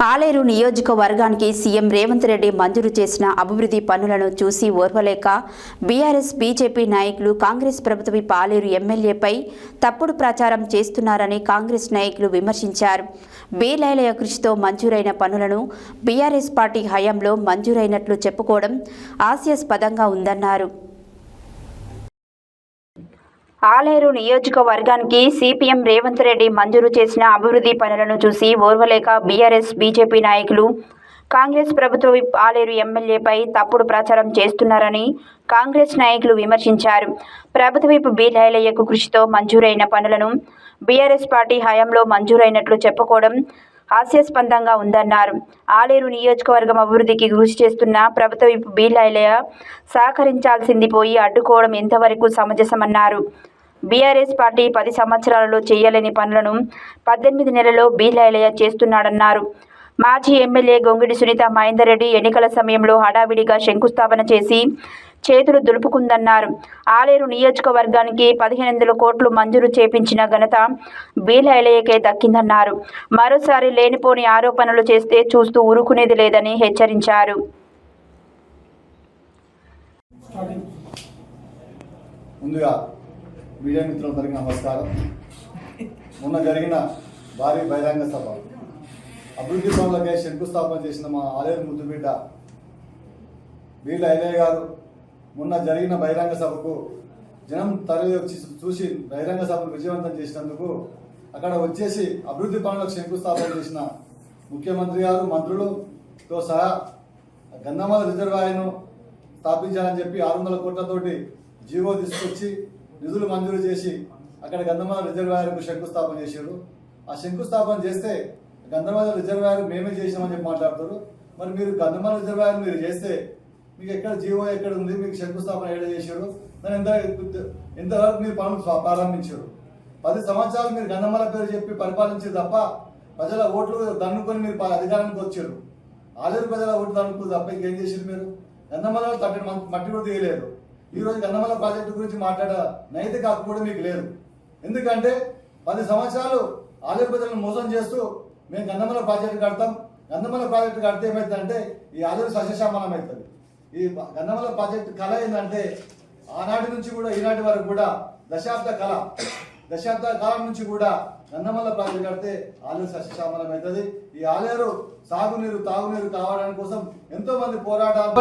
ఆలేరు నియోజకవర్గానికి సీఎం రేవంత్ రెడ్డి మంజూరు చేసిన అభివృద్ధి పనులను చూసి ఓర్వలేక బీఆర్ఎస్ బీజేపీ నాయకులు కాంగ్రెస్ ప్రభుత్వ ఆలేరు ఎమ్మెల్యేపై తప్పుడు ప్రచారం చేస్తున్నారని కాంగ్రెస్ నాయకులు విమర్శించారు. బీలైలయ కృషితో మంజూరైన పనులను బీఆర్ఎస్ పార్టీ హయాంలో మంజూరైనట్లు చెప్పుకోవడం హాస్యాస్పదంగా ఉందన్నారు. ఆలేరు నియోజకవర్గానికి సిపిఎం రేవంత్ రెడ్డి మంజూరు చేసిన అభివృద్ధి పనులను చూసి ఓర్వలేక బీఆర్ఎస్ బీజేపీ నాయకులు కాంగ్రెస్ ప్రభుత్వ ఆలేరు ఎమ్మెల్యేపై తప్పుడు ప్రచారం చేస్తున్నారని కాంగ్రెస్ నాయకులు విమర్శించారు. ప్రభుత్వ బీలైలయ్యకు కృషితో మంజూరైన పనులను బీఆర్ఎస్ పార్టీ హయాంలో మంజూరైనట్లు చెప్పుకోవడం హాస్యాస్పదంగా ఉందన్నారు. ఆలేరు నియోజకవర్గం అభివృద్ధికి కృషి చేస్తున్న ప్రభుత్వ బీలైలయ్య సహకరించాల్సింది పోయి అడ్డుకోవడం ఎంతవరకు సమంజసమన్నారు. బీఆర్ఎస్ పార్టీ 10 సంవత్సరాలలో చేయలేని పనులను 18 నెలల్లో బీలైలయ్య చేస్తున్నాడన్నారు. మాజీ ఎమ్మెల్యే గొంగిడి సునీత మహేందర్ రెడ్డి ఎన్నికల సమయంలో హడావిడిగా శంకుస్థాపన చేసి చేతులు దులుపుకుందన్నారు. ఆలేరు నియోజకవర్గానికి 1500 కోట్లు మంజూరు చేపించిన ఘనత బీలైలయ్యకే దక్కిందన్నారు. మరోసారి లేనిపోని ఆరోపణలు చేస్తే చూస్తూ ఊరుకునేది లేదని హెచ్చరించారు. మీడియా మిత్రులందరికీ నమస్కారం. మొన్న జరిగిన భారీ బహిరంగ సభ అభివృద్ధి పనులకై శంకుస్థాపన చేసిన మా ఆలేరు ముద్దుబిడ్డ బీలైలయ్య గారు మొన్న జరిగిన బహిరంగ సభకు జనం తరలి వచ్చి చూసి బహిరంగ సభను విజయవంతం చేసినందుకు అక్కడ వచ్చేసి అభివృద్ధి పనులకు శంకుస్థాపన చేసిన ముఖ్యమంత్రి గారు మంత్రులతో సహా గంధమాల రిజర్వాయర్ను స్థాపించాలని చెప్పి 600 కోట్లతోటి జీవో తీసుకొచ్చి నిధులు మంజూరు చేసి అక్కడ గంధమాల రిజర్వాయర్కు శంకుస్థాపన చేశారు. ఆ శంకుస్థాపన చేస్తే గంధమాల రిజర్వాయర్ మేమే చేసినామని చెప్పి మాట్లాడుతారు. మరి మీరు గంధమాల రిజర్వాయర్ మీరు చేస్తే మీకు ఎక్కడ జీవో ఎక్కడ ఉంది, మీకు శంకుస్థాపన ఏడ చేశారు, దాని ఎంతవరకు మీరు పనులు ప్రారంభించారు? 10 సంవత్సరాలు మీరు గంధమాల పేరు చెప్పి పరిపాలించారు తప్ప ప్రజల ఓట్లు దన్నుకొని మీరు అధికారానికి వచ్చారు. ఆలేరు ప్రజల ఓట్లు దన్నుకు తప్ప ఇంకేం చేశారు? మీరు గంధమాల మట్టి కూడా తీయలేదు. ఈరోజు గంధమాల ప్రాజెక్టు గురించి మాట్లాడే నైతిక హక్కు కూడా మీకు లేదు. ఎందుకంటే 10 సంవత్సరాలు ఆలేరు ప్రజలను మోసం చేస్తూ మేము గంధమాల ప్రాజెక్టు కడతాం, గంధమాల ప్రాజెక్టు కడితే ఏమవుతుందంటే ఈ ఆలేరు సస్యశ్యామలం అవుతుంది. ఈ గంధమాల ప్రాజెక్టు కళ ఏంటంటే ఆనాటి నుంచి కూడా ఈనాటి వరకు కూడా దశాబ్ద కాలం నుంచి కూడా గంధమాల ప్రాజెక్టు కడితే ఆలేరు సస్యశ్యామలం అవుతుంది. ఈ ఆలేరు సాగునీరు తాగునీరు కావడానికి కోసం ఎంతో మంది పోరాటాలు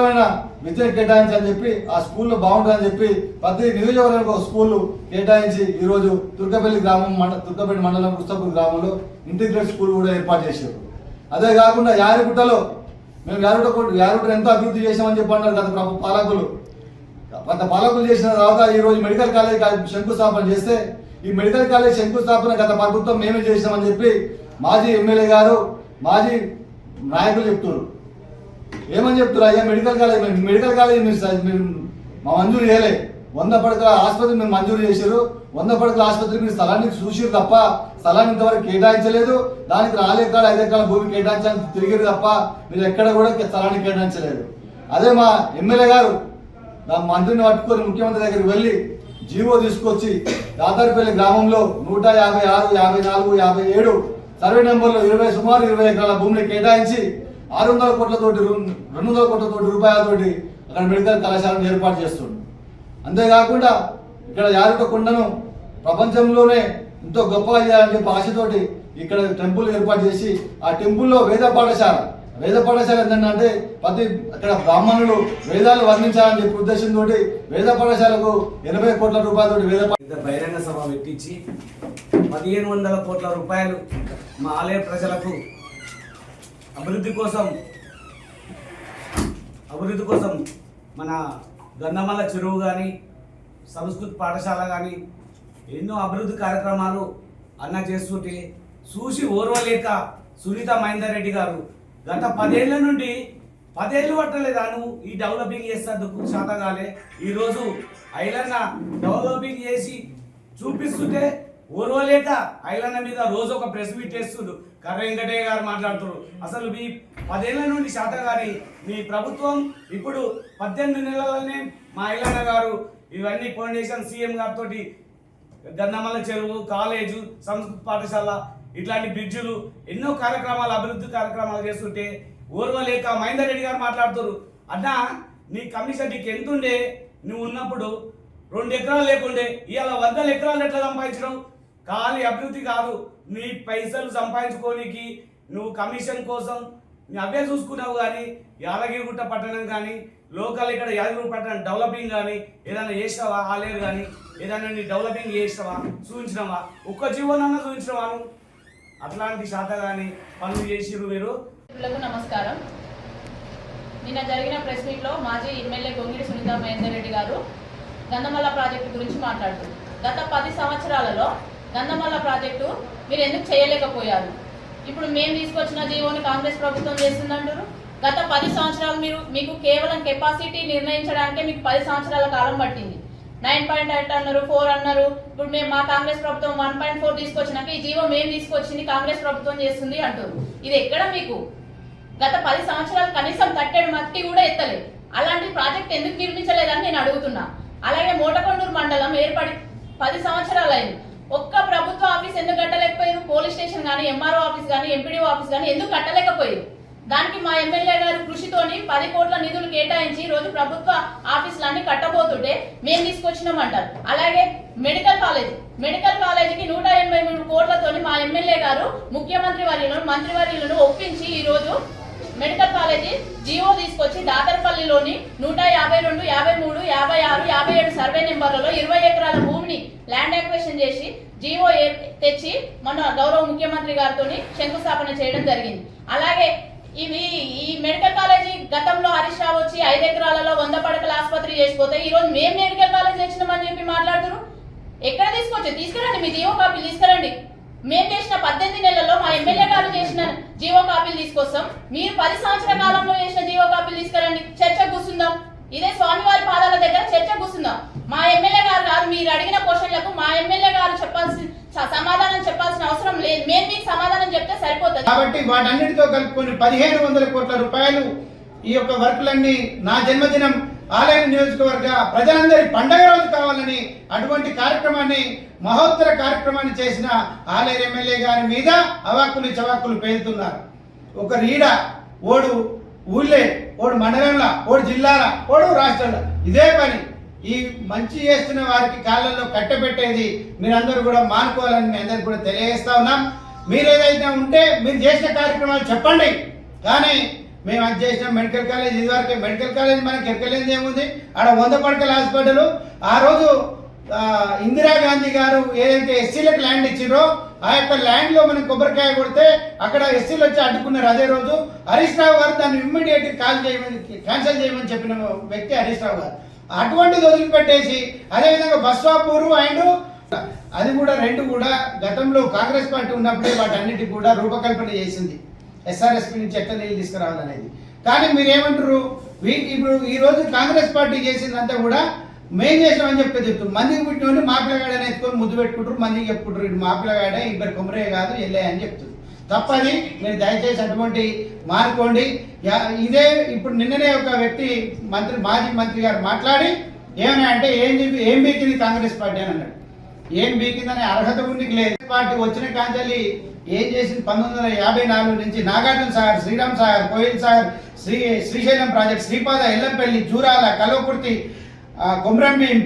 విద్యను కేటాయించాలని చెప్పి ఆ స్కూల్లో బాగుంటుందని చెప్పి ప్రతి నియోజకవర్గానికి ఒక స్కూల్ కేటాయించి ఈరోజు తుర్కపల్లి మండలం కృష్ణపూర్ గ్రామంలో ఇంటిగ్రేట్ స్కూల్ కూడా ఏర్పాటు చేశారు. అదే కాకుండా యారిగుట్టలో మేము యారిగుట్ట ఎంతో అభివృద్ధి చేసామని చెప్పి అన్నారు గత పాలకులు చేసిన తర్వాత ఈరోజు మెడికల్ కాలేజ్ శంకుస్థాపన చేస్తే ఈ మెడికల్ కాలేజ్ శంకుస్థాపన గత ప్రభుత్వం మేమే చేసామని చెప్పి మాజీ ఎమ్మెల్యే గారు మాజీ నాయకులు చెప్తున్నారు. ఏమని చెప్తున్నారు? అయ్యా మెడికల్ కాలేజ్ మీరు మంజూరు చేయలే, 100 పడకల ఆసుపత్రి మీరు మంజూరు చేశారు. 100 పడకల ఆసుపత్రి మీరు స్థలాన్ని చూసిరు తప్ప స్థలాన్ని ఇంతవరకు కేటాయించలేదు. దానికి 4 ఎకరాలు 5 ఎకరాల భూమి కేటాయించాలని తిరిగిరు తప్ప మీరు ఎక్కడ కూడా స్థలాన్ని కేటాయించలేదు. అదే మా ఎమ్మెల్యే గారు నా మంత్రిని పట్టుకొని ముఖ్యమంత్రి దగ్గరికి వెళ్ళి జీవో తీసుకొచ్చి దాతారిపల్లి గ్రామంలో 156, 54, 57 సర్వే నెంబర్లో సుమారు 20 ఎకరాల భూమిని కేటాయించి 600 కోట్లతోటి 200 కోట్లతోటి రూపాయలతోటి అక్కడ మెడికల్ కళాశాలను ఏర్పాటు చేస్తుంది. అంతేకాకుండా ఇక్కడ యారుట కొండను ప్రపంచంలోనే ఎంతో గొప్పగా చేయాలని చెప్పి ఆశతోటి ఇక్కడ టెంపుల్ ఏర్పాటు చేసి ఆ టెంపుల్లో వేద పాఠశాల ఏంటంటే అక్కడ బ్రాహ్మణులు వేదాలు వర్ణించాలని చెప్పి ఉద్దేశంతో వేద పాఠశాలకు 80 కోట్ల రూపాయలతో బహిరంగ సభ పెట్టించి 1500 కోట్ల రూపాయలు మా ఆలేరు ప్రజలకు అభివృద్ధి కోసం మన గంధమాల చెరువు కానీ సంస్కృత పాఠశాల కానీ ఎన్నో అభివృద్ధి కార్యక్రమాలు అన్న చేస్తుంటే చూసి ఓర్వలేక సునీత మహేందర్ రెడ్డి గారు గత 10 ఏళ్ల నుండి 10 ఏళ్ళు పట్టలేదా నువ్వు ఈ డెవలపింగ్ చేసేందుకు శాతగాలే ఈరోజు ఐలన్న డెవలపింగ్ చేసి చూపిస్తుంటే ఓర్వలేక ఐలన్న మీద రోజు ఒక ప్రెస్ మీట్ చేస్తుండ్రు. కర్ర వెంకటయ్య గారు మాట్లాడుతున్నారు. అసలు మీ 10 ఏళ్ల నుండి శాతగాని మీ ప్రభుత్వం ఇప్పుడు 18 నెలలనే మా ఐలన్న గారు ఇవన్నీ ఫౌండేషన్ సీఎం గారితో గంధమాల చెరువు కాలేజు సంస్కృత పాఠశాల ఇట్లాంటి బ్రిడ్జులు ఎన్నో కార్యక్రమాలు అభివృద్ధి కార్యక్రమాలు చేస్తుంటే ఓర్వలేక మహేందర్ రెడ్డి గారు మాట్లాడుతారు. అన్నా నీ కమిషన్ నీకు ఎంతుండే, నువ్వు ఉన్నప్పుడు 2 ఎకరాలు లేకుండే, ఇవాళ 100 ఎకరాలు ఎట్లా సంపాదించడం? ఖాళీ అభివృద్ధి కాదు, నీ పైసలు సంపాదించుకోనికి నువ్వు కమిషన్ కోసం అవే చూసుకున్నావు. కానీ యాదగిరిగుట్ట పట్టణం కానీ లోకల్ ఇక్కడ యాదగిరి పట్టణం డెవలపింగ్ కానీ ఏదైనా చేసినావా? ఆలేరు కానీ ఏదైనా నీ డెవలపింగ్ చేసినావా? చూపించినావా? ఒక్క జీవనన్నా చూపించినావా? నువ్వు అట్లాంటి శాత కానీ పనులు చేసిరు మీరు. నమస్కారం. నిన్న జరిగిన ప్రెస్ మీట్లో మాజీ ఎమ్మెల్యే గొంగిడి సునీత మహేందర్ రెడ్డి గారు గంధమల్ల ప్రాజెక్టు గురించి మాట్లాడుతున్నారు. గత 10 సంవత్సరాలలో గంధమల్ల ప్రాజెక్టు మీరు ఎందుకు చేయలేకపోయారు? ఇప్పుడు మేము తీసుకొచ్చిన జీవోని కాంగ్రెస్ ప్రభుత్వం చేస్తుందంటారు. గత 10 సంవత్సరాలు మీకు కేవలం కెపాసిటీ నిర్ణయించడానికే మీకు 10 సంవత్సరాల కాలం పట్టింది. 9.8 అన్నారు, 4 అన్నారు. ఇప్పుడు మేము మా కాంగ్రెస్ ప్రభుత్వం 1.4 తీసుకొచ్చినాక ఈ జీవో మేము తీసుకొచ్చింది కాంగ్రెస్ ప్రభుత్వం చేస్తుంది అంటారు. ఇది ఎక్కడ మీకు? గత 10 సంవత్సరాలు కనీసం తట్టెడు మట్టి కూడా ఎత్తలేదు. అలాంటి ప్రాజెక్ట్ ఎందుకు నిర్మించలేదని నేను అడుగుతున్నా. అలాగే మోటకొండూరు మండలం ఏర్పడి 10 సంవత్సరాలు అయింది. ఒక్క ప్రభుత్వ ఆఫీస్ ఎందుకు కట్టలేకపోయారు? పోలీస్ స్టేషన్ కానీ, ఎంఆర్ఓ ఆఫీస్ కానీ, ఎంపీడీఓ ఆఫీస్ కానీ ఎందుకు కట్టలేకపోయారు? దానికి మా ఎమ్మెల్యే గారి కృషితోని 10 కోట్ల నిధులు కేటాయించి రోజు ప్రభుత్వ ఆఫీసులన్నీ కట్టబోతుంటే మేము తీసుకొచ్చినామంటారు. అలాగే మెడికల్ కాలేజీకి 183 కోట్లతోని మా ఎమ్మెల్యే గారు ముఖ్యమంత్రి వర్యులను, మంత్రి వర్యులను ఒప్పించి ఈ రోజు మెడికల్ కాలేజీ జీవో తీసుకొచ్చి దాతరపల్లిలోని 152, 53, 56, 57 సర్వే నెంబర్లలో 20 ఎకరాల భూమిని ల్యాండ్ యాక్విజిషన్ చేసి జీవో తెచ్చి మన గౌరవ ముఖ్యమంత్రి గారితో శంకుస్థాపన చేయడం జరిగింది. అలాగే ఈ మెడికల్ కాలేజీ గతంలో హరీష్ రావు వచ్చి 5 ఎకరాలలో 100 పడకల ఆసుపత్రి చేసిపోతే ఈ రోజు మేము మెడికల్ కాలేజ్ తెచ్చినామని చెప్పి మాట్లాడుతున్నారు. ఎక్కడ తీసుకురండి, మీ జీవో కాపీలు తీసుకురండి. మేము చేసిన 18 నెలల్లో మా ఎమ్మెల్యే గారు చేసిన జీవో కాపీలు తీసుకొస్తాం. మీరు 10 సంవత్సరాల కాలంలో చేసిన జీవో కాపీలు తీసుకురండి. చర్చ కూర్చుందాం. ఇదే స్వామివారి పాదాల దగ్గర చర్చ కూర్చుందాం. మా ఎమ్మెల్యే గారు కాదు, మీరు అడిగిన క్వశ్చన్లకు మా ఎమ్మెల్యే గారు సమాధానం చెప్పాల్సిన అవసరం లేదు. మేము మీకు సమాధానం చెప్తే సరిపోతుంది. కాబట్టి వాటన్నిటితో కలుపుకొని 1500 కోట్ల రూపాయలు ఈ యొక్క వర్కులన్నీ నా జన్మదినం ఆలయం నియోజకవర్గ ప్రజలందరి పండగ రోజు కావాలని అటువంటి కార్యక్రమాన్ని మహోత్తర కార్యక్రమాన్ని చేసిన ఆలయ ఎమ్మెల్యే గారి మీద అవాక్కులు చవాక్కులు పేలుతున్నారు. ఒక రీడ ఓడు ఊళ్ళే, ఓడు మండలంలో, ఓడు జిల్లాల, ఓడు రాష్ట్రంలో ఇదే పని. ఈ మంచి చేస్తున్న వారికి కాళ్ళల్లో కట్టబెట్టేది మీరందరూ కూడా మానుకోవాలని మీ అందరికి కూడా తెలియజేస్తా ఉన్నాం. మీరు ఏదైతే ఉంటే మీరు చేసిన కార్యక్రమాలు చెప్పండి. కానీ మేము అది చేసిన మెడికల్ కాలేజ్, ఇదివరకే మెడికల్ కాలేజ్ మనకి ఎక్కలేనిది ఏముంది? ఆడ 100 పడకల హాస్పిటల్. ఆ రోజు ఇందిరాగాంధీ గారు ఏదైతే ఎస్సీలకు ల్యాండ్ ఇచ్చిరో ఆ యొక్క ల్యాండ్లో మనం కొబ్బరికాయ కొడితే అక్కడ ఎస్సీలు వచ్చి అడ్డుకున్నారు. అదే రోజు హరీష్ రావు గారు దాన్ని ఇమ్మీడియట్ క్యాన్సిల్ చేయమని చెప్పిన వ్యక్తి హరీష్ రావు గారు. అటువంటిది వదిలిపెట్టేసి అదేవిధంగా బస్వాపూరు అండ్ అది కూడా 2 కూడా గతంలో కాంగ్రెస్ పార్టీ ఉన్నప్పుడే వాటన్నిటికి కూడా రూపకల్పన చేసింది, ఎస్ఆర్ఎస్పీ నుంచి ఎట్లా నీళ్ళు తీసుకురావాలనేది. కానీ మీరేమంటారు? ఇప్పుడు ఈ రోజు కాంగ్రెస్ పార్టీ చేసిందంతా కూడా మేం చేసామని చెప్తారు. మందికి పుట్టిన మా పిల్లగాడని ఎత్తుకొని ముద్దు పెట్టుకుంటారు, మందికి చెప్పుకుంటారు ఇటు మా పిల్లగాడే, ఇద్దరు కొమరే కాదు ఎల్లే అని చెప్తారు. తప్పది. మీరు దయచేసి అటువంటి మానుకోండి. ఇదే ఇప్పుడు నిన్ననే ఒక వ్యక్తి మాజీ మంత్రి గారు మాట్లాడి ఏమన్నా అంటే ఏం బీకింది కాంగ్రెస్ పార్టీ అని అన్నాడు. ఏం బీకిందనే అర్హత ఉన్నికి లేదు. పార్టీ వచ్చిన కాంచెల్లి ఏం చేసింది? 1954 నుంచి నాగార్జున సాగర్, శ్రీరామ్ సాగర్, కోయిల్ సాగర్, శ్రీశైలం ప్రాజెక్ట్, శ్రీపాద, ఎల్లంపల్లి, జూరాల, కల్వకుర్తి, కొమ్రంభీం,